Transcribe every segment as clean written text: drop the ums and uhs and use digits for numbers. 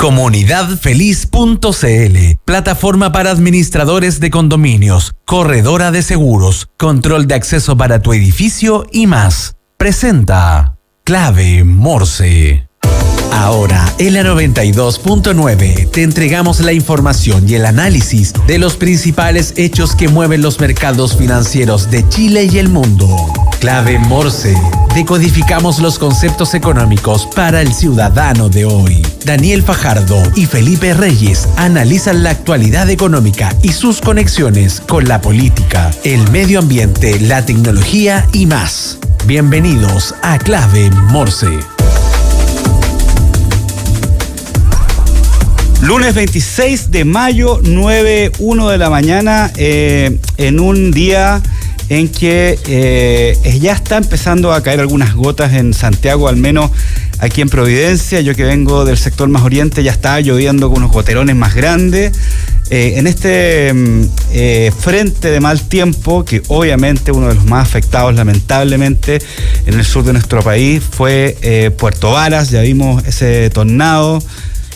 Comunidadfeliz.cl, plataforma para administradores de condominios, corredora de seguros, control de acceso para tu edificio y más. Presenta Clave Morse. Ahora, en la 92.9, te entregamos la información y el análisis de los principales hechos que mueven los mercados financieros de Chile y el mundo. Clave Morse. Decodificamos los conceptos económicos para el ciudadano de hoy. Daniel Fajardo y Felipe Reyes analizan la actualidad económica y sus conexiones con la política, el medio ambiente, la tecnología y más. Bienvenidos a Clave Morse. Lunes 26 de mayo, 9:01 de la mañana, en un día en que ya está empezando a caer algunas gotas en Santiago, al menos aquí en Providencia. Yo que vengo del sector más oriente, ya está lloviendo con unos goterones más grandes. En este frente de mal tiempo, que obviamente uno de los más afectados lamentablemente en el sur de nuestro país fue Puerto Varas. Ya vimos ese tornado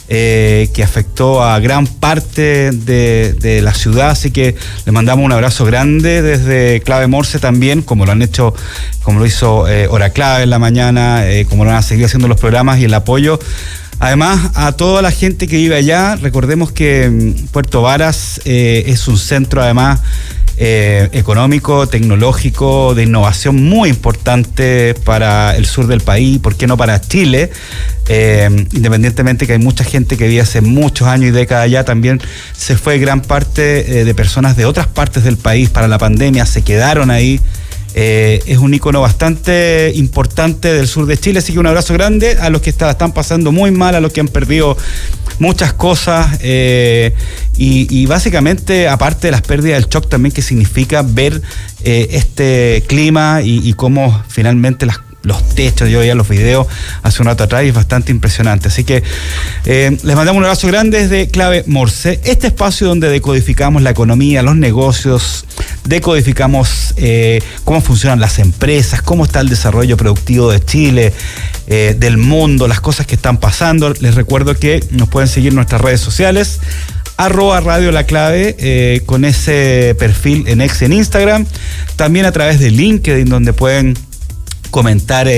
que afectó a gran parte de la ciudad, así que le mandamos un abrazo grande desde Clave Morse también, como lo han hecho, como lo hizo Hora Clave en la mañana, como lo van a seguir haciendo los programas y el apoyo. Además, a toda la gente que vive allá, recordemos que Puerto Varas es un centro además económico, tecnológico, de innovación muy importante para el sur del país, ¿por qué no para Chile? Independientemente que hay mucha gente que vive hace muchos años y décadas allá, también se fue gran parte de personas de otras partes del país para la pandemia, se quedaron ahí. Es un ícono bastante importante del sur de Chile, así que un abrazo grande a los que están pasando muy mal, a los que han perdido muchas cosas y básicamente, aparte de las pérdidas, el shock también que significa ver este clima y cómo finalmente los techos, yo veía los videos hace un rato atrás y es bastante impresionante. Así que les mandamos un abrazo grande desde Clave Morse, este espacio donde decodificamos la economía, los negocios, decodificamos cómo funcionan las empresas, cómo está el desarrollo productivo de Chile, del mundo, las cosas que están pasando. Les recuerdo que nos pueden seguir en nuestras redes sociales, @Radio La Clave, con ese perfil en X en Instagram, también a través de LinkedIn, donde pueden comentar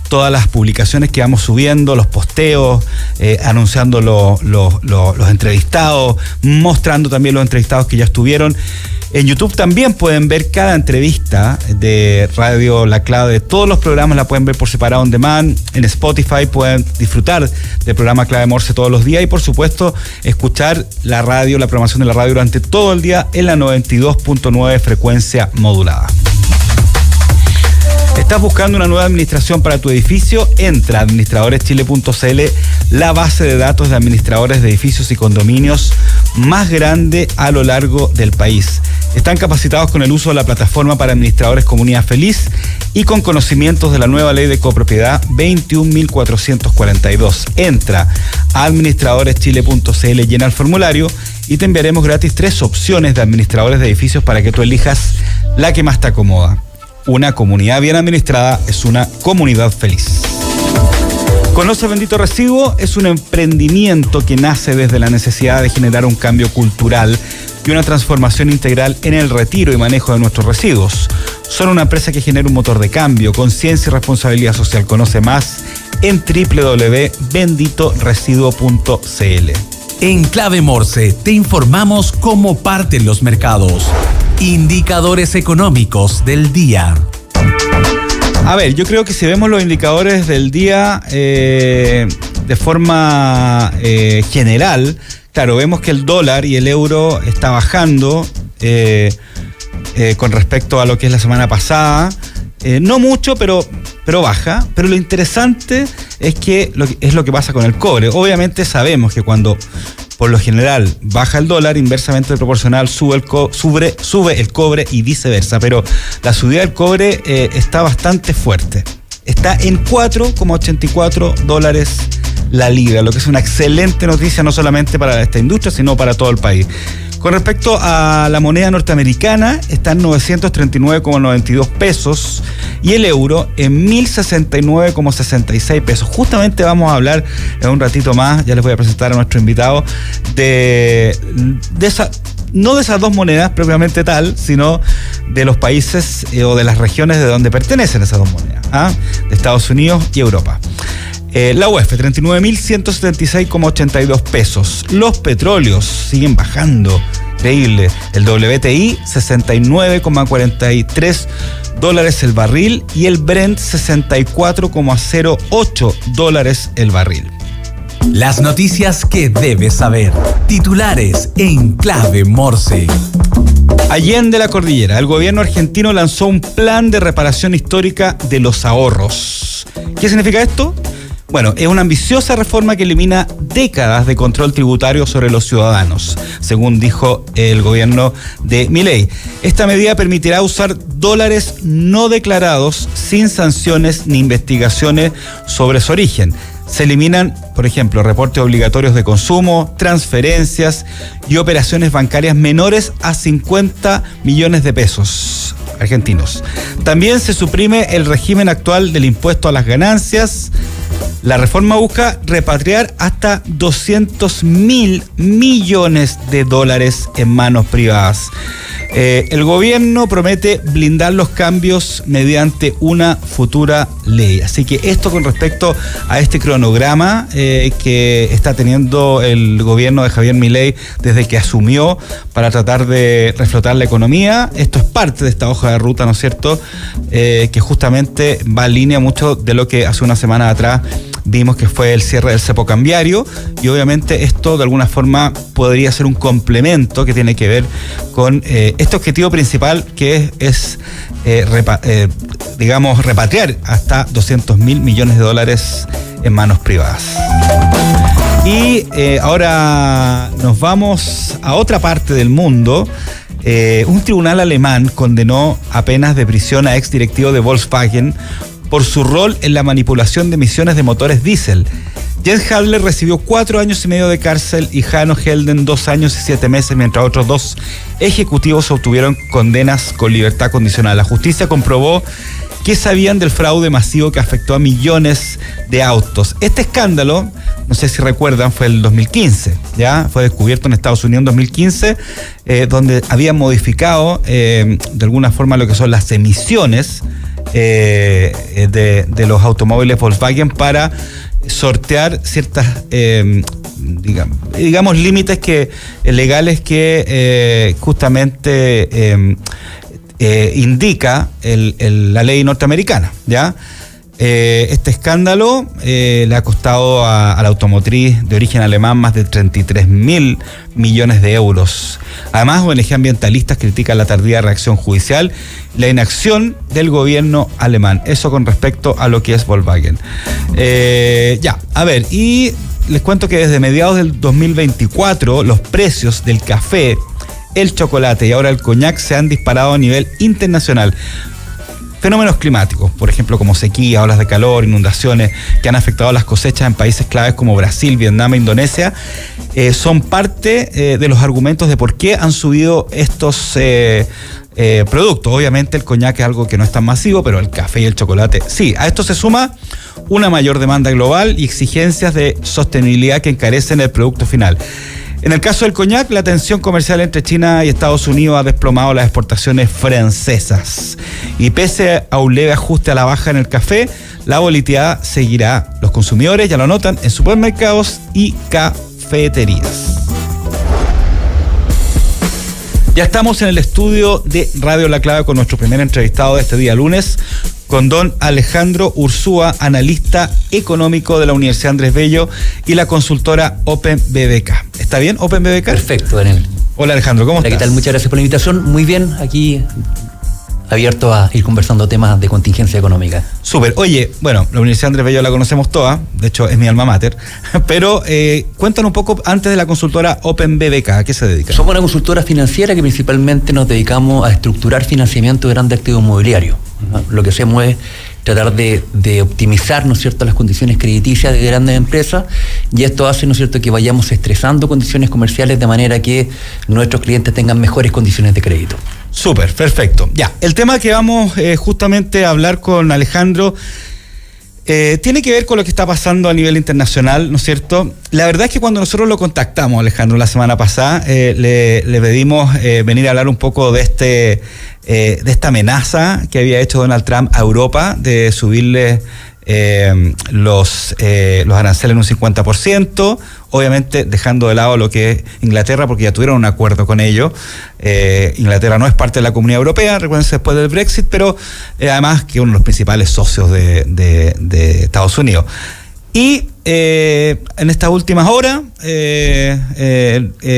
todas las publicaciones que vamos subiendo, los posteos, anunciando los entrevistados, mostrando también los entrevistados que ya estuvieron. En YouTube también pueden ver cada entrevista de Radio La Clave, todos los programas la pueden ver por separado on demand. En Spotify pueden disfrutar del programa Clave Morse todos los días y por supuesto escuchar la radio, la programación de la radio durante todo el día en la 92.9 frecuencia modulada. ¿Estás buscando una nueva administración para tu edificio? Entra a administradoreschile.cl, la base de datos de administradores de edificios y condominios más grande a lo largo del país. Están capacitados con el uso de la plataforma para administradores Comunidad Feliz y con conocimientos de la nueva ley de copropiedad 21.442. Entra a administradoreschile.cl, llena el formulario y te enviaremos gratis 3 opciones de administradores de edificios para que tú elijas la que más te acomoda. Una comunidad bien administrada es una comunidad feliz. Conoce Bendito Residuo, es un emprendimiento que nace desde la necesidad de generar un cambio cultural y una transformación integral en el retiro y manejo de nuestros residuos. Son una empresa que genera un motor de cambio, conciencia y responsabilidad social. Conoce más en www.benditoresiduo.cl. En Clave Morse te informamos cómo parten los mercados. Indicadores económicos del día. A ver, yo creo que si vemos los indicadores del día de forma general, claro, vemos que el dólar y el euro está bajando con respecto a lo que es la semana pasada. No mucho, pero baja. Pero lo interesante es que es lo que pasa con el cobre. Obviamente sabemos que cuando por lo general baja el dólar, inversamente proporcional sube el cobre y viceversa. Pero la subida del cobre está bastante fuerte. Está en $4,84 la libra, lo que es una excelente noticia no solamente para esta industria, sino para todo el país. Con respecto a la moneda norteamericana, está en 939,92 pesos y el euro en 1069,66 pesos. Justamente vamos a hablar en un ratito más, ya les voy a presentar a nuestro invitado, no de esas dos monedas propiamente tal, sino de los países o de las regiones de donde pertenecen esas dos monedas, de Estados Unidos y Europa. La UEF, 39.176,82 pesos. Los petróleos siguen bajando, increíble. El WTI, 69,43 dólares el barril y el Brent, 64,08 dólares el barril. Las noticias que debes saber. Titulares en Clave Morse. Allende la cordillera, el gobierno argentino lanzó un plan de reparación histórica de los ahorros. ¿Qué significa esto? Bueno, es una ambiciosa reforma que elimina décadas de control tributario sobre los ciudadanos, según dijo el gobierno de Milei. Esta medida permitirá usar dólares no declarados sin sanciones ni investigaciones sobre su origen. Se eliminan, por ejemplo, reportes obligatorios de consumo, transferencias y operaciones bancarias menores a 50 millones de pesos argentinos. También se suprime el régimen actual del impuesto a las ganancias. La reforma busca repatriar hasta 200.000 millones de dólares en manos privadas. El gobierno promete blindar los cambios mediante una futura ley. Así que esto con respecto a este cronograma que está teniendo el gobierno de Javier Milei desde que asumió para tratar de reflotar la economía. Esto es parte de esta hoja de ruta, ¿no es cierto? Que justamente va en línea mucho de lo que hace una semana atrás vimos que fue el cierre del cepo cambiario, y obviamente esto de alguna forma podría ser un complemento que tiene que ver con este objetivo principal, que es repatriar hasta 200.000 millones de dólares en manos privadas. Y ahora nos vamos a otra parte del mundo. Un tribunal alemán condenó a penas de prisión a exdirectivo de Volkswagen por su rol en la manipulación de emisiones de motores diésel. Jens Hadler recibió 4 años y medio de cárcel y Hanno Helden 2 años y 7 meses, mientras otros 2 ejecutivos obtuvieron condenas con libertad condicional. La justicia comprobó que sabían del fraude masivo que afectó a millones de autos. Este escándalo, no sé si recuerdan, fue el 2015, ¿ya? Fue descubierto en Estados Unidos en 2015, donde habían modificado de alguna forma lo que son las emisiones de los automóviles Volkswagen para sortear ciertas digamos límites legales que justamente indica la ley norteamericana, ¿ya? Este escándalo le ha costado a la automotriz de origen alemán más de 33.000 millones de euros. Además, ONG ambientalistas critican la tardía reacción judicial, la inacción del gobierno alemán. Eso con respecto a lo que es Volkswagen. Y les cuento que desde mediados del 2024 los precios del café, el chocolate y ahora el coñac se han disparado a nivel internacional. Fenómenos climáticos, por ejemplo, como sequía, olas de calor, inundaciones, que han afectado las cosechas en países claves como Brasil, Vietnam e Indonesia, son parte de los argumentos de por qué han subido estos productos. Obviamente el coñac es algo que no es tan masivo, pero el café y el chocolate sí. A esto se suma una mayor demanda global y exigencias de sostenibilidad que encarecen el producto final. En el caso del coñac, la tensión comercial entre China y Estados Unidos ha desplomado las exportaciones francesas. Y pese a un leve ajuste a la baja en el café, la volatilidad seguirá. Los consumidores ya lo notan en supermercados y cafeterías. Ya estamos en el estudio de Radio La Clave con nuestro primer entrevistado de este día lunes, con don Alejandro Ursúa, analista económico de la Universidad Andrés Bello y la consultora Open BBK. ¿Está bien, Open BBK? Perfecto, Daniel. Hola, Alejandro, ¿cómo estás? ¿Qué tal? Muchas gracias por la invitación. Muy bien, aquí abierto a ir conversando temas de contingencia económica. Súper. Oye, bueno, la Universidad Andrés Bello la conocemos toda, de hecho es mi alma mater, pero cuéntanos un poco antes de la consultora Open BBK, ¿a qué se dedica? Somos una consultora financiera que principalmente nos dedicamos a estructurar financiamiento de grandes activos inmobiliarios. Lo que hacemos es tratar de optimizar, ¿no es cierto?, las condiciones crediticias de grandes empresas, y esto hace, ¿no es cierto?, que vayamos estresando condiciones comerciales de manera que nuestros clientes tengan mejores condiciones de crédito. Súper, perfecto. Ya, el tema que vamos justamente a hablar con Alejandro tiene que ver con lo que está pasando a nivel internacional, ¿no es cierto? La verdad es que cuando nosotros lo contactamos, Alejandro, la semana pasada, le pedimos venir a hablar un poco de esta amenaza que había hecho Donald Trump a Europa de subirle los aranceles en un 50%, obviamente dejando de lado lo que es Inglaterra, porque ya tuvieron un acuerdo con ellos. Inglaterra no es parte de la Comunidad Europea, recuerden, después del Brexit, pero además que uno de los principales socios de Estados Unidos. Y en estas últimas horas,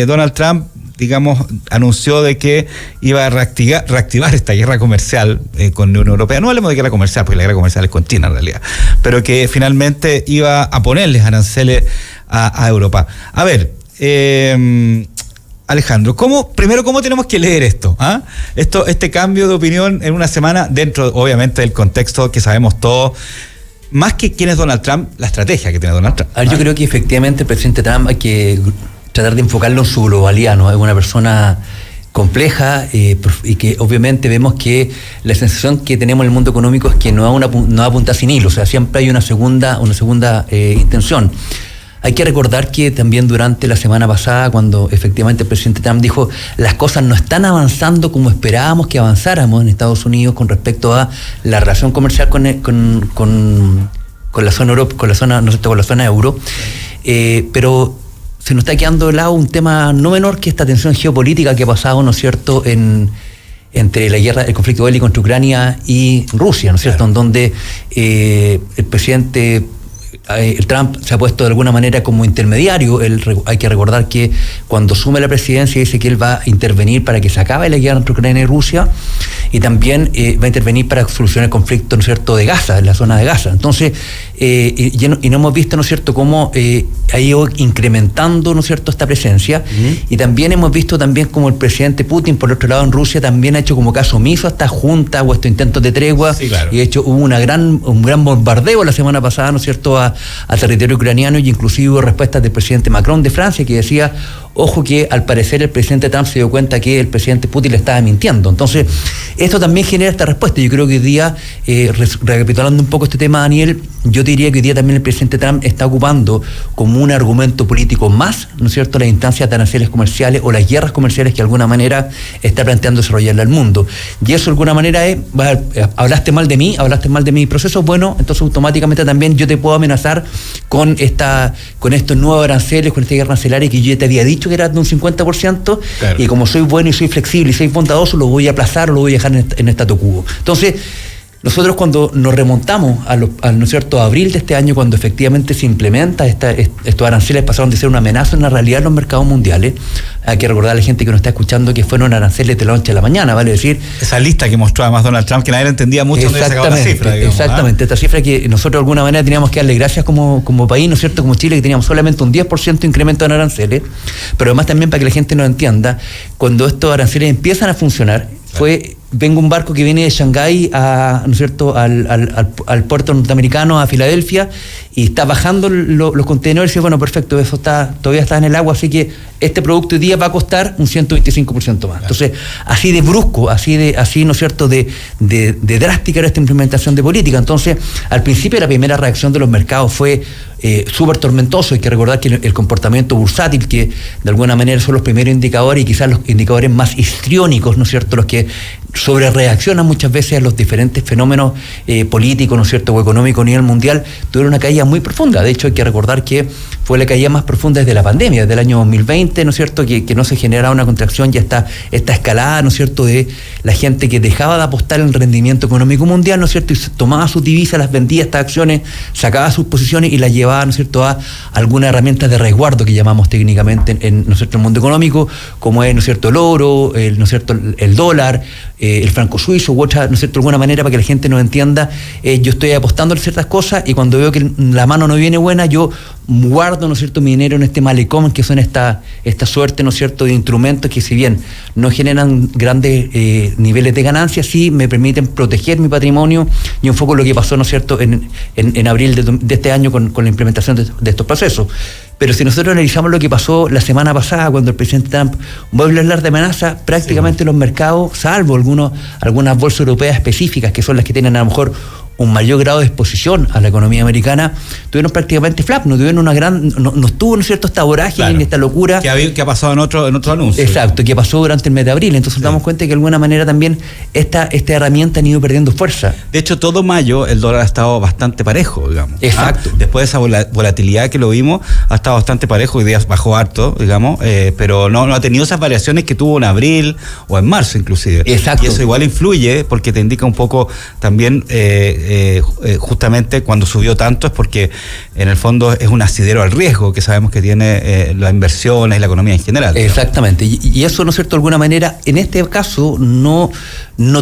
Donald Trump, digamos, anunció de que iba a reactivar esta guerra comercial con la Unión Europea. No hablemos de guerra comercial, porque la guerra comercial es con China en realidad, pero que finalmente iba a ponerles aranceles a Europa. A ver, Alejandro, primero, ¿cómo tenemos que leer esto? Este cambio de opinión en una semana, dentro, obviamente, del contexto que sabemos todos, más que quién es Donald Trump, la estrategia que tiene Donald Trump. Yo creo que efectivamente el presidente Trump hay que tratar de enfocarlo en su globalidad, ¿no? Es una persona compleja y que obviamente vemos que la sensación que tenemos en el mundo económico es que no apunta sin hilo, o sea, siempre hay una segunda intención. Hay que recordar que también durante la semana pasada, cuando efectivamente el presidente Trump dijo las cosas no están avanzando como esperábamos que avanzáramos en Estados Unidos con respecto a la relación comercial con la zona Europa, con la zona euro, pero se nos está quedando de lado un tema no menor que esta tensión geopolítica que ha pasado, ¿no es cierto?, entre el conflicto bélico entre Ucrania y Rusia, ¿no es cierto?, claro, en donde el presidente Trump se ha puesto de alguna manera como intermediario. Hay que recordar que cuando asume la presidencia dice que él va a intervenir para que se acabe la guerra entre Ucrania y Rusia, y también va a intervenir para solucionar el conflicto, ¿no es cierto?, de Gaza, en la zona de Gaza. Entonces, y no hemos visto, ¿no es cierto?, cómo ha ido incrementando, ¿no es cierto?, esta presencia. Y también hemos visto como el presidente Putin, por otro lado, en Rusia, también ha hecho como caso omiso a esta junta o estos intentos de tregua. Sí, claro. Y de hecho hubo un gran bombardeo la semana pasada, ¿no es cierto?, a territorio ucraniano, y inclusive hubo respuestas del presidente Macron de Francia que decía, ojo, que al parecer el presidente Trump se dio cuenta que el presidente Putin le estaba mintiendo. Entonces, esto también genera esta respuesta. Yo creo que hoy día, recapitulando un poco este tema, Daniel, yo diría que hoy día también el presidente Trump está ocupando como un argumento político más, ¿no es cierto?, las instancias de aranceles comerciales o las guerras comerciales que de alguna manera está planteando desarrollarle al mundo. Y eso de alguna manera es, hablaste mal de mí, hablaste mal de mi proceso, bueno, entonces automáticamente también yo te puedo amenazar con estos nuevos aranceles, con esta guerra arancelaria que yo te había dicho que era de un 50%, claro, y como soy bueno y soy flexible y soy bondadoso, lo voy a aplazar, lo voy a dejar en statu quo. Entonces, nosotros cuando nos remontamos ¿no es cierto?, a abril de este año, cuando efectivamente se implementa estos aranceles, pasaron de ser una amenaza en la realidad en los mercados mundiales. Hay que recordar a la gente que nos está escuchando que fueron aranceles de la noche a la mañana, ¿vale? Es decir, esa lista que mostró además Donald Trump, que nadie entendía mucho dónde sacaba la cifra, digamos, exactamente, esta cifra que nosotros de alguna manera teníamos que darle gracias como país, ¿no es cierto?, como Chile, que teníamos solamente un 10% de incremento en aranceles, pero además también para que la gente nos entienda, cuando estos aranceles empiezan a funcionar, venga un barco que viene de Shanghái ¿no es cierto?, al puerto norteamericano, a Filadelfia, y está bajando los contenedores, y dice, bueno, perfecto, eso todavía está en el agua, así que este producto hoy día va a costar un 125% más. Claro. Entonces, así de brusco, así, ¿no es cierto?, de drástica era esta implementación de política. Entonces, al principio la primera reacción de los mercados fue súper tormentoso. Hay que recordar que el comportamiento bursátil, que de alguna manera son los primeros indicadores y quizás los indicadores más histriónicos, ¿no es cierto?, los que sobre reaccionan muchas veces a los diferentes fenómenos políticos, ¿no es cierto?, o económicos a nivel mundial, tuvieron una caída muy profunda. De hecho, hay que recordar que fue la caída más profunda desde la pandemia, desde el año 2020, ¿no es cierto?, que no se generaba una contracción, ya está esta escalada, ¿no es cierto?, de la gente que dejaba de apostar en el rendimiento económico mundial, ¿no es cierto?, y tomaba sus divisas, las vendía, estas acciones, sacaba sus posiciones y las llevaba, ¿no es cierto?, a algunas herramientas de resguardo que llamamos técnicamente en ¿no es cierto?, el mundo económico, como es, ¿no es cierto?, el oro, ¿no es cierto?, el dólar, el franco suizo u otra, ¿no es cierto?, de alguna manera, para que la gente nos entienda, yo estoy apostando en ciertas cosas y cuando veo que la mano no viene buena, yo guardo, ¿no es cierto?, mi dinero en este malecón, que son esta suerte, ¿no es cierto?, de instrumentos que, si bien no generan grandes niveles de ganancias, sí me permiten proteger mi patrimonio, y un poco lo que pasó, ¿no es cierto?, en abril de este año con la implementación de estos procesos. Pero si nosotros analizamos lo que pasó la semana pasada, cuando el presidente Trump vuelve a hablar de amenaza, prácticamente los mercados, salvo algunas bolsas europeas específicas, que son las que tienen a lo mejor un mayor grado de exposición a la economía americana, tuvieron prácticamente flap, no tuvieron no estuvo, ¿no es cierto?, esta vorágine, claro, esta locura. Que ha pasado en otro anuncio. Exacto, que pasó durante el mes de abril. Entonces nos damos cuenta que de alguna manera también esta herramienta han ido perdiendo fuerza. De hecho, todo mayo el dólar ha estado bastante parejo, digamos. Exacto. Después de esa volatilidad que lo vimos, ha estado bastante parejo, hoy día bajó harto, digamos, pero no ha tenido esas variaciones que tuvo en abril o en marzo inclusive. Exacto. Y eso igual influye, porque te indica un poco también justamente cuando subió tanto es porque en el fondo es un asidero al riesgo que sabemos que tiene las inversiones y la economía en general. Exactamente, y eso, ¿no es cierto?, de alguna manera, en este caso no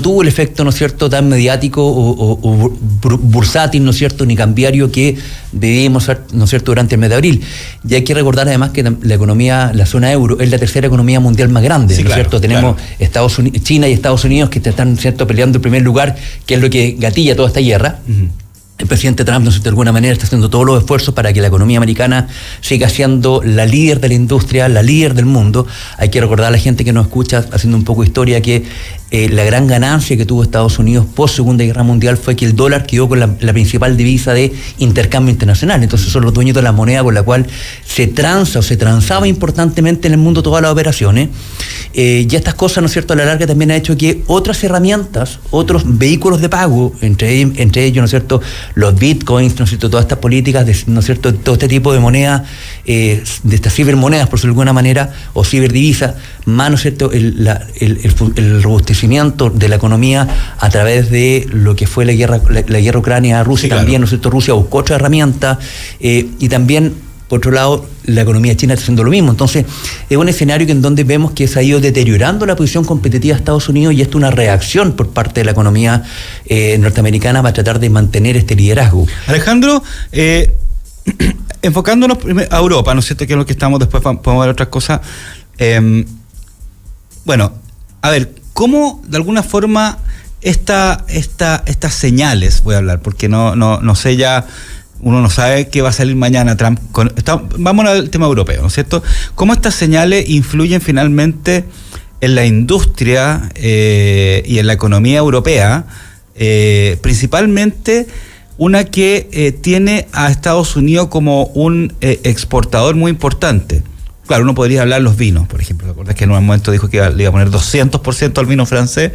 tuvo el efecto, ¿no es cierto?, tan mediático o bursátil, ¿no es cierto?, ni cambiario que debimos, ¿no es cierto?, durante el mes de abril. Y hay que recordar además que la economía, la zona euro, es la tercera economía mundial más grande, sí, ¿no es cierto? Tenemos China y Estados Unidos que están, ¿cierto?, peleando el primer lugar, que es lo que gatilla toda esta guerra. El presidente Trump, ¿no sé?, de alguna manera está haciendo todos los esfuerzos para que la economía americana siga siendo la líder de la industria, la líder del mundo. Hay que recordar a la gente que nos escucha, haciendo un poco de historia, que la gran ganancia que tuvo Estados Unidos post Segunda Guerra Mundial fue que el dólar quedó con la principal divisa de intercambio internacional. Entonces son los dueños de la moneda con la cual se transaba importantemente en el mundo todas las operaciones. Y estas cosas, ¿no es cierto?, a la larga también ha hecho que otras herramientas, otros vehículos de pago, entre ellos, ¿no es cierto?, los bitcoins, ¿no es cierto?, todas estas políticas, ¿no es cierto?, todo este tipo de monedas, de estas cibermonedas, por decirlo de alguna manera, o ciberdivisas, más, ¿no es cierto?, el robustecimiento de la economía a través de lo que fue la guerra Ucrania-Rusia, sí, también, claro, ¿no es cierto?, Rusia buscó otra herramienta, y también, por otro lado, la economía china está haciendo lo mismo. Entonces, es un escenario en donde vemos que se ha ido deteriorando la posición competitiva de Estados Unidos, y esto es una reacción por parte de la economía norteamericana para tratar de mantener este liderazgo. Alejandro, enfocándonos a Europa, ¿no es cierto?, que es lo que estamos, después podemos ver otras cosas. Bueno, a ver, ¿cómo de alguna forma estas señales, voy a hablar, porque no sé ya... Uno no sabe qué va a salir mañana Trump. Vamos al tema europeo, ¿no es cierto? ¿Cómo estas señales influyen finalmente en la industria y en la economía europea? Principalmente una que tiene a Estados Unidos como un exportador muy importante. Claro, uno podría hablar de los vinos, por ejemplo. ¿Te acuerdas que en un momento dijo que le iba a poner 200% al vino francés?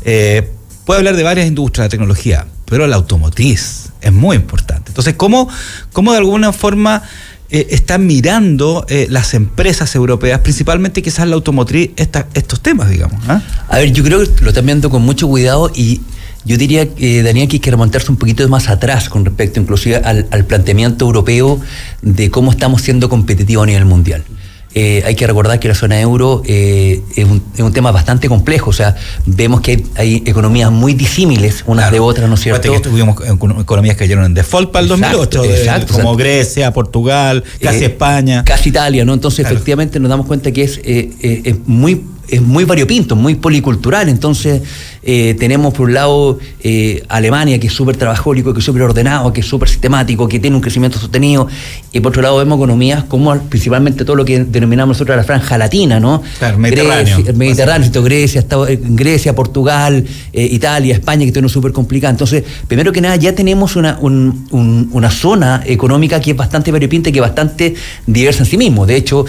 Puede hablar de varias industrias de tecnología, pero la automotriz es muy importante. Entonces, ¿cómo de alguna forma están mirando las empresas europeas, principalmente quizás la automotriz, estos temas, digamos? A ver, yo creo que lo están viendo con mucho cuidado, y yo diría, Daniel, que hay que remontarse un poquito más atrás con respecto inclusive al planteamiento europeo de cómo estamos siendo competitivos a nivel mundial. Hay que recordar que la zona euro es un tema bastante complejo, o sea, vemos que hay economías muy disímiles unas, claro, de otras, ¿no es cierto? Que tuvimos economías que cayeron en default para el 2008, como Grecia, Portugal, casi España. Casi Italia, ¿no? Entonces, claro, efectivamente nos damos cuenta que es muy variopinto, muy policultural. Entonces tenemos por un lado Alemania, que es súper trabajólico, que es súper ordenado, que es súper sistemático, que tiene un crecimiento sostenido, y por otro lado vemos economías como principalmente todo lo que denominamos nosotros la franja latina, ¿no? Claro, Mediterráneo, Grecia, Portugal, Italia, España, que están súper complicadas. Entonces, primero que nada, ya tenemos una zona económica que es bastante variopinta y que es bastante diversa en sí mismo. De hecho,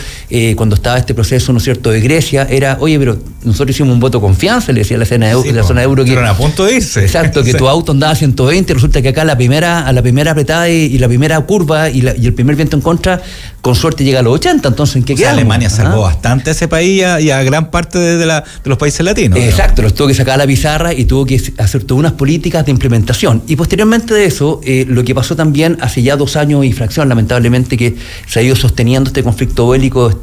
cuando estaba este proceso, ¿no es cierto?, de Grecia, era, oye, pero nosotros hicimos un voto de confianza, le decía la zona euro que... Pero a punto de irse. Exacto, que tu auto andaba a 120, resulta que acá a la primera apretada y la primera curva y el primer viento en contra, con suerte llega a los 80, entonces ¿en qué quedamos? Alemania salvó bastante a ese país y a gran parte de los países latinos. Exacto, los tuvo que sacar a la pizarra y tuvo que hacer todas unas políticas de implementación. Y posteriormente de eso, lo que pasó también hace ya 2 años y fracción, lamentablemente, que se ha ido sosteniendo este conflicto bélico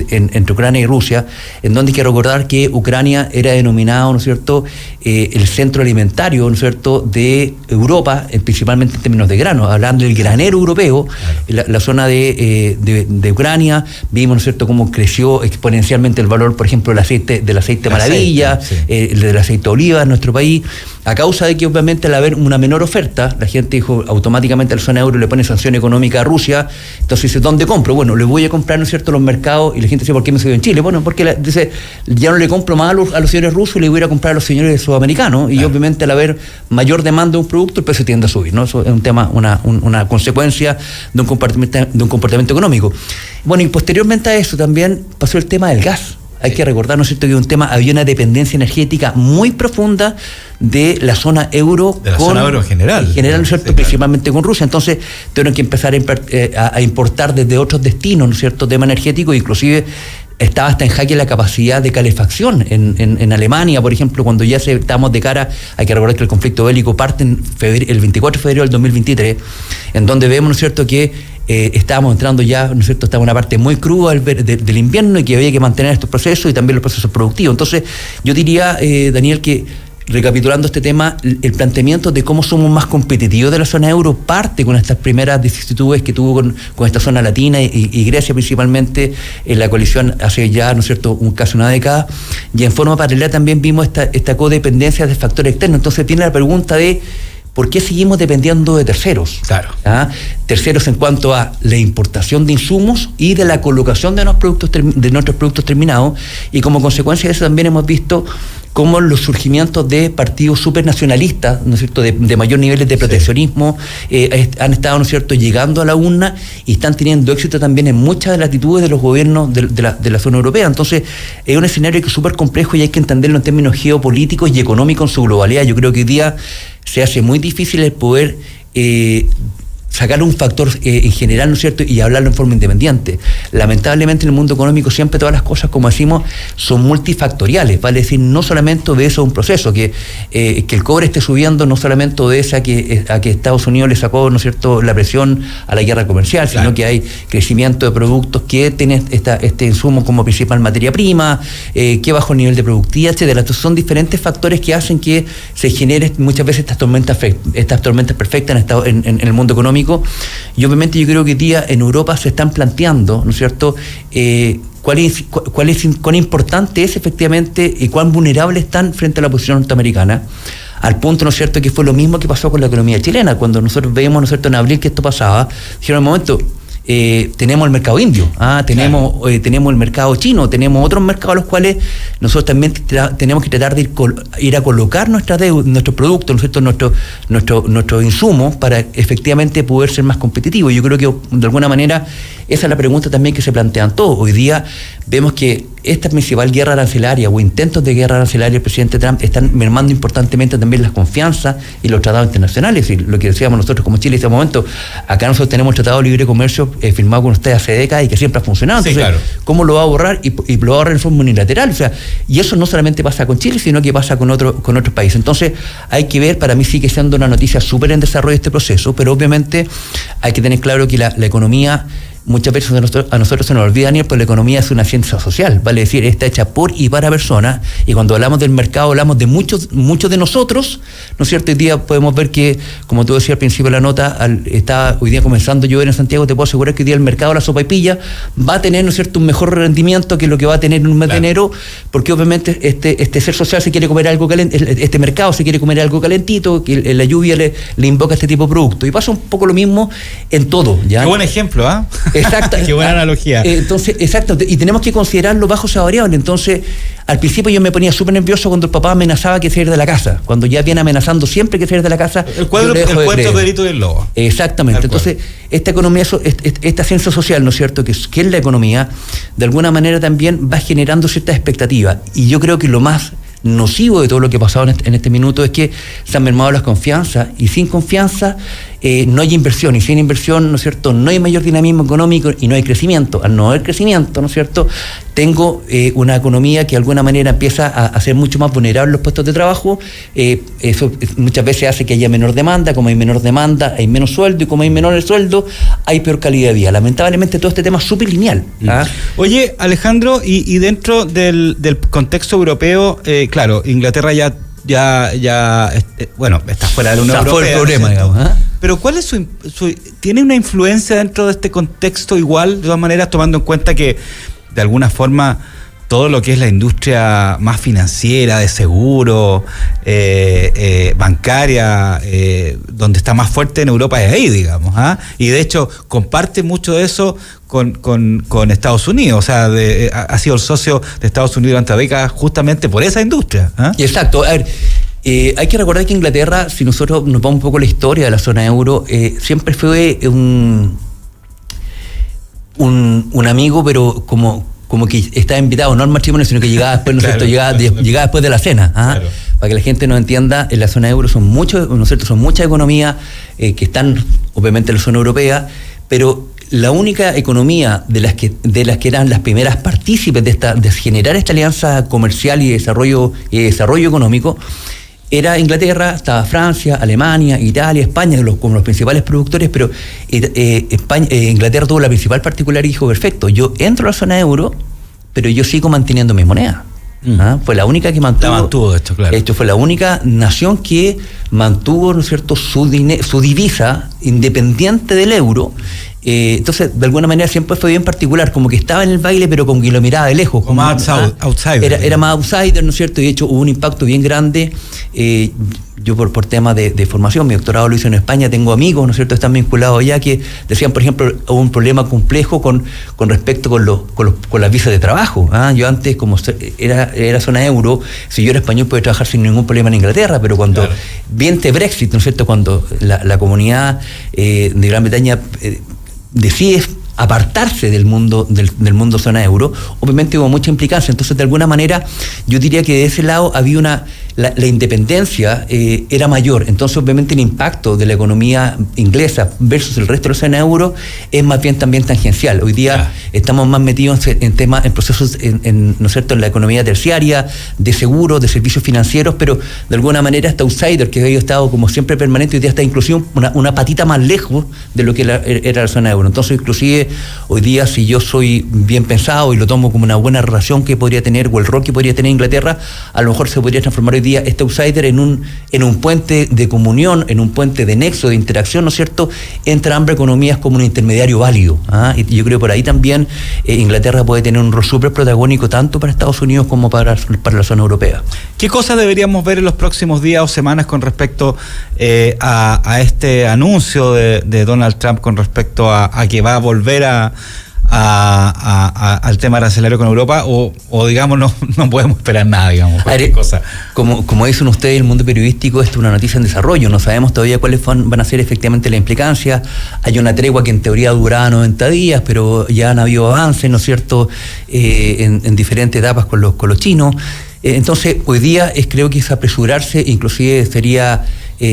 entre Ucrania y Rusia, en donde hay que recordar recordar que Ucrania era denominado, ¿no es cierto?, el centro alimentario, ¿no es cierto?, de Europa, principalmente en términos de granos, hablando del granero europeo, la zona de Ucrania, vimos, ¿no es cierto?, cómo creció exponencialmente el valor, por ejemplo, del aceite maravilla, del aceite de oliva en nuestro país, a causa de que obviamente al haber una menor oferta, la gente dijo automáticamente a la zona euro le pone sanción económica a Rusia, entonces dice, ¿dónde compro? Bueno, le voy a comprar, ¿no es cierto?, los mercados, y la gente dice, ¿por qué me soy en Chile? Bueno, porque dice, ya no le compro más a los señores rusos, le voy a comprar a los señores sudamericanos, y obviamente al haber mayor demanda de un producto, el precio tiende a subir, ¿no? Eso es un tema, una consecuencia de un comportamiento económico. Bueno, y posteriormente a eso también pasó el tema del gas. Hay que recordar, ¿no es cierto?, que había una dependencia energética muy profunda de la zona euro. De la zona euro en general. ¿No es cierto? Sí, claro. Principalmente con Rusia. Entonces, tuvieron que empezar a importar desde otros destinos, ¿no es cierto?, tema energético, inclusive estaba hasta en jaque la capacidad de calefacción en Alemania, por ejemplo, cuando ya estábamos de cara. Hay que recordar que el conflicto bélico parte el 24 de febrero del 2023, en donde vemos, ¿no es cierto?, que estábamos entrando ya, ¿no es cierto?, estaba una parte muy cruda del invierno y que había que mantener estos procesos y también los procesos productivos. Entonces, yo diría, Daniel, que recapitulando este tema, el planteamiento de cómo somos más competitivos de la zona euro parte con estas primeras vicisitudes que tuvo con esta zona latina y Grecia principalmente en la coalición hace ya, ¿no es cierto?, casi una década, y en forma paralela también vimos esta codependencia de factores externos. Entonces viene la pregunta de ¿por qué seguimos dependiendo de terceros? Claro. Terceros en cuanto a la importación de insumos y de la colocación de nuestros productos terminados, y como consecuencia de eso también hemos visto cómo los surgimientos de partidos supernacionalistas, ¿no es cierto?, de mayor niveles de proteccionismo, han estado, ¿no es cierto?, llegando a la urna y están teniendo éxito también en muchas de las actitudes de los gobiernos de la zona europea. Entonces, es un escenario que es súper complejo y hay que entenderlo en términos geopolíticos y económicos en su globalidad. Yo creo que hoy día se hace muy difícil el poder sacar un factor en general, ¿no es cierto?, y hablarlo en forma independiente. Lamentablemente en el mundo económico siempre todas las cosas, como decimos, son multifactoriales, vale decir, no solamente obedece a un proceso, que el cobre esté subiendo no solamente obedece a que Estados Unidos le sacó, ¿no es cierto?, la presión a la guerra comercial, sino que hay crecimiento de productos que tienen este insumo como principal materia prima, que bajo nivel de productividad, etcétera. Entonces son diferentes factores que hacen que se generen muchas veces estas tormentas perfectas en el mundo económico. Y obviamente yo creo que hoy día en Europa se están planteando, ¿no es cierto?, cuán importante es efectivamente y cuán vulnerable están frente a la posición norteamericana, al punto, ¿no es cierto?, que fue lo mismo que pasó con la economía chilena. Cuando nosotros veíamos, ¿no es cierto?, en abril que esto pasaba, dijeron, en un momento, tenemos el mercado indio, tenemos el mercado chino, tenemos otros mercados a los cuales nosotros también tenemos que tratar de ir a colocar nuestros productos, ¿no es cierto?, nuestros insumos para efectivamente poder ser más competitivos. Yo creo que de alguna manera esa es la pregunta también que se plantean todos. Hoy día vemos que esta principal guerra arancelaria o intentos de guerra arancelaria del presidente Trump están mermando importantemente también las confianzas y los tratados internacionales. Y lo que decíamos nosotros como Chile en ese momento, acá nosotros tenemos el Tratado de Libre Comercio firmado con ustedes hace décadas y que siempre ha funcionado. Entonces, sí, claro, ¿cómo lo va a borrar? Y lo va a borrar en forma unilateral. O sea, y eso no solamente pasa con Chile, sino que pasa con otros países. Entonces, hay que ver, para mí sigue siendo una noticia súper en desarrollo este proceso, pero obviamente hay que tener claro que la economía, muchas veces a nosotros se nos olvida, Daniel, pero la economía es una ciencia social, vale decir, está hecha por y para personas, y cuando hablamos del mercado hablamos de muchos de nosotros, ¿no es cierto? Hoy día podemos ver que, como tú decías al principio de la nota, está hoy día comenzando a llover en Santiago, te puedo asegurar que hoy día el mercado de la sopaipilla va a tener, ¿no es cierto?, un mejor rendimiento que lo que va a tener en un mes de enero, porque obviamente este ser social se quiere comer algo calentito, este mercado se quiere comer algo calentito, que la lluvia le invoca este tipo de producto, y pasa un poco lo mismo en todo, ¿ya? Qué buen ejemplo, ¿ah? Exacto. Qué buena analogía. Entonces, exacto, y tenemos que considerarlo bajo esa variable. Entonces, al principio yo me ponía súper nervioso cuando el papá amenazaba que se iba de la casa, cuando ya viene amenazando siempre que se iba de la casa. El cuento Pedrito del Lobo. Exactamente. Entonces, esta economía, esta ciencia social, ¿no es cierto?, que es la economía, de alguna manera también va generando ciertas expectativas. Y yo creo que lo más nocivo de todo lo que ha pasado en este minuto es que se han mermado las confianzas, y sin confianza no hay inversión, y sin inversión, ¿no es cierto?, no hay mayor dinamismo económico y no hay crecimiento. Al no haber crecimiento, ¿no es cierto?, tengo una economía que de alguna manera empieza a ser mucho más vulnerable los puestos de trabajo. Eso muchas veces hace que haya menor demanda. Como hay menor demanda, hay menos sueldo, y como hay menor sueldo, hay peor calidad de vida. Lamentablemente todo este tema es súper lineal. Oye, Alejandro, y dentro del contexto europeo, claro, Inglaterra bueno, está fuera de la Unión Europea. Fue el problema, digamos. Pero ¿cuál es tiene una influencia dentro de este contexto igual, de todas maneras, tomando en cuenta que de alguna forma todo lo que es la industria más financiera, de seguro, bancaria, donde está más fuerte en Europa es ahí, digamos, y de hecho comparte mucho de eso con Estados Unidos, o sea, ha sido el socio de Estados Unidos durante décadas justamente por esa industria. Exacto. A ver, hay que recordar que Inglaterra, si nosotros nos vamos un poco a la historia de la zona euro, siempre fue un amigo, pero como que estaba invitado, no al matrimonio, sino que llegaba después, ¿no es cierto? Llegaba después de la cena. Claro. Para que la gente nos entienda, en la zona euro son muchos, ¿no es cierto?, son muchas economías que están obviamente en la zona europea, pero la única economía de las que eran las primeras partícipes de generar esta alianza comercial y desarrollo económico era Inglaterra. Estaba Francia, Alemania, Italia, España como los principales productores, pero Inglaterra tuvo la principal particularidad y dijo: perfecto, yo entro a la zona euro, pero yo sigo manteniendo mi moneda. Fue la única que mantuvo esto, claro. Esto fue la única nación que mantuvo, ¿no es cierto?, su divisa independiente del euro. Entonces, de alguna manera siempre fue bien particular, como que estaba en el baile, pero como que lo miraba de lejos. Como más outsider. Era más outsider, ¿no es cierto? Y de hecho hubo un impacto bien grande. Yo por tema de formación, mi doctorado lo hice en España, tengo amigos, ¿no es cierto?, están vinculados allá, que decían, por ejemplo, hubo un problema complejo con respecto con las visas de trabajo. Yo antes, como era zona euro, si yo era español podía trabajar sin ningún problema en Inglaterra, pero cuando viene este Brexit, ¿no es cierto?, cuando la comunidad de Gran Bretaña decide apartarse del mundo zona euro, obviamente hubo mucha implicancia. Entonces, de alguna manera, yo diría que de ese lado había la independencia era mayor. Entonces, obviamente, el impacto de la economía inglesa versus el resto de la zona euro es más bien también tangencial. Hoy día estamos más metidos en procesos, ¿no es cierto?, en la economía terciaria, de seguros, de servicios financieros, pero de alguna manera este outsider que había estado como siempre permanente, hoy día está inclusive una patita más lejos de lo que era la zona euro. Entonces, inclusive hoy día, si yo soy bien pensado y lo tomo como una buena relación que podría tener, o el rol que podría tener Inglaterra, a lo mejor se podría transformar hoy día este outsider en un puente de comunión, en un puente de nexo, de interacción, ¿no es cierto?, entre ambas economías como un intermediario válido. Y yo creo que por ahí también Inglaterra puede tener un rol súper protagónico tanto para Estados Unidos como para la zona europea. ¿Qué cosas deberíamos ver en los próximos días o semanas con respecto a este anuncio de Donald Trump con respecto a que va a volver al tema arancelario con Europa, o digamos no podemos esperar nada, digamos, cualquier cosa? Como dicen ustedes, el mundo periodístico, esto es una noticia en desarrollo, no sabemos todavía cuáles van a ser efectivamente las implicancias. Hay una tregua que en teoría durará 90 días, pero ya han habido avances, ¿no es cierto?, en diferentes etapas con los chinos. Entonces, hoy día creo que es apresurarse, inclusive sería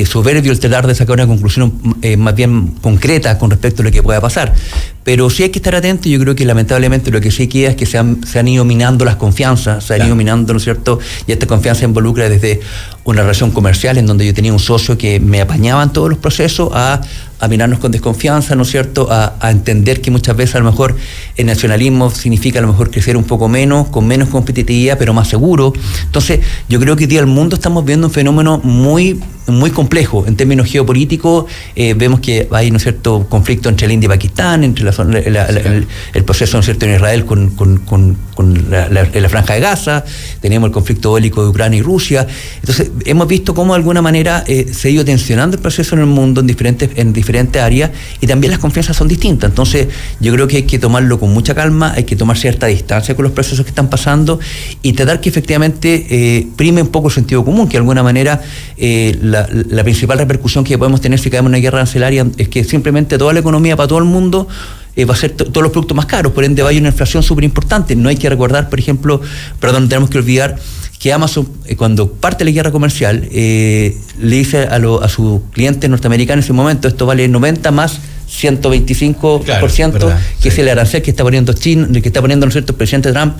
soberbio el tratar de sacar una conclusión más bien concreta con respecto a lo que pueda pasar. Pero sí hay que estar atentos. Yo creo que lamentablemente lo que sí queda es que se han ido minando las confianzas, se han ido minando, ¿no es cierto? Y esta confianza involucra desde una relación comercial en donde yo tenía un socio que me apañaba en todos los procesos a mirarnos con desconfianza, ¿no es cierto?, a entender que muchas veces a lo mejor el nacionalismo significa a lo mejor crecer un poco menos, con menos competitividad, pero más seguro. Entonces, yo creo que hoy día el mundo estamos viendo un fenómeno muy complejo en términos geopolíticos. Vemos que hay, ¿no es cierto?, conflicto entre la India y Pakistán, entre el proceso, ¿no es cierto?, en Israel con la Franja de Gaza, tenemos el conflicto bélico de Ucrania y Rusia. Entonces, hemos visto cómo de alguna manera se ha ido tensionando el proceso en el mundo en diferentes áreas, y también las confianzas son distintas. Entonces, yo creo que hay que tomarlo con mucha calma, hay que tomar cierta distancia con los procesos que están pasando y tratar que efectivamente prime un poco el sentido común, que de alguna manera la principal repercusión que podemos tener si caemos en una guerra arancelaria es que simplemente toda la economía para todo el mundo va a ser todos los productos más caros, por ende va a haber una inflación súper importante. No hay que recordar, por ejemplo, tenemos que olvidar que Amazon, cuando parte la guerra comercial, le dice a sus clientes norteamericanos en ese momento, esto vale 90 más 125%, claro, que es el arancel que está poniendo ¿no es cierto?, el presidente Trump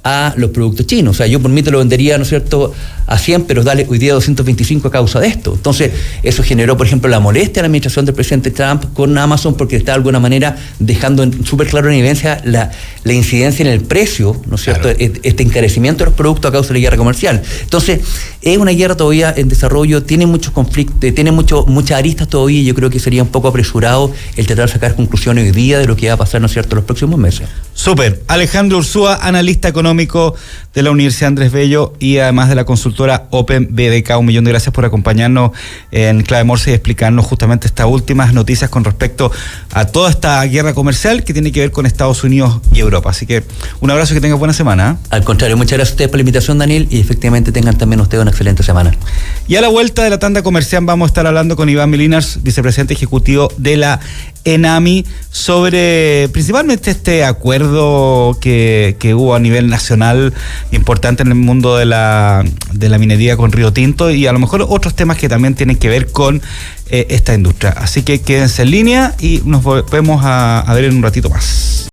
a los productos chinos. O sea, yo por mí te lo vendería, ¿no es cierto?, a 100, pero dale hoy día 225 a causa de esto. Entonces, eso generó, por ejemplo, la molestia a la administración del presidente Trump con Amazon, porque está de alguna manera dejando súper claro en evidencia la incidencia en el precio, ¿no es cierto?, este encarecimiento de los productos a causa de la guerra comercial. Entonces, es una guerra todavía en desarrollo, tiene muchos conflictos, tiene muchas aristas todavía, y yo creo que sería un poco apresurado el tratar de sacar conclusiones hoy día de lo que va a pasar, ¿no es cierto?, en los próximos meses. Súper. Alejandro Ursúa, analista económico de la Universidad Andrés Bello y además de la consultora Open BDK. 1 millón de gracias por acompañarnos en Clave Morse y explicarnos justamente estas últimas noticias con respecto a toda esta guerra comercial que tiene que ver con Estados Unidos y Europa. Así que un abrazo y que tengan buena semana. Al contrario, muchas gracias a ustedes por la invitación, Daniel, y efectivamente tengan también ustedes una excelente semana. Y a la vuelta de la tanda comercial vamos a estar hablando con Iván Milinars, vicepresidente ejecutivo de la ENAMI, sobre principalmente este acuerdo que hubo a nivel nacional importante en el mundo de la minería con Río Tinto, y a lo mejor otros temas que también tienen que ver con esta industria. Así que quédense en línea y nos volvemos a ver en un ratito más.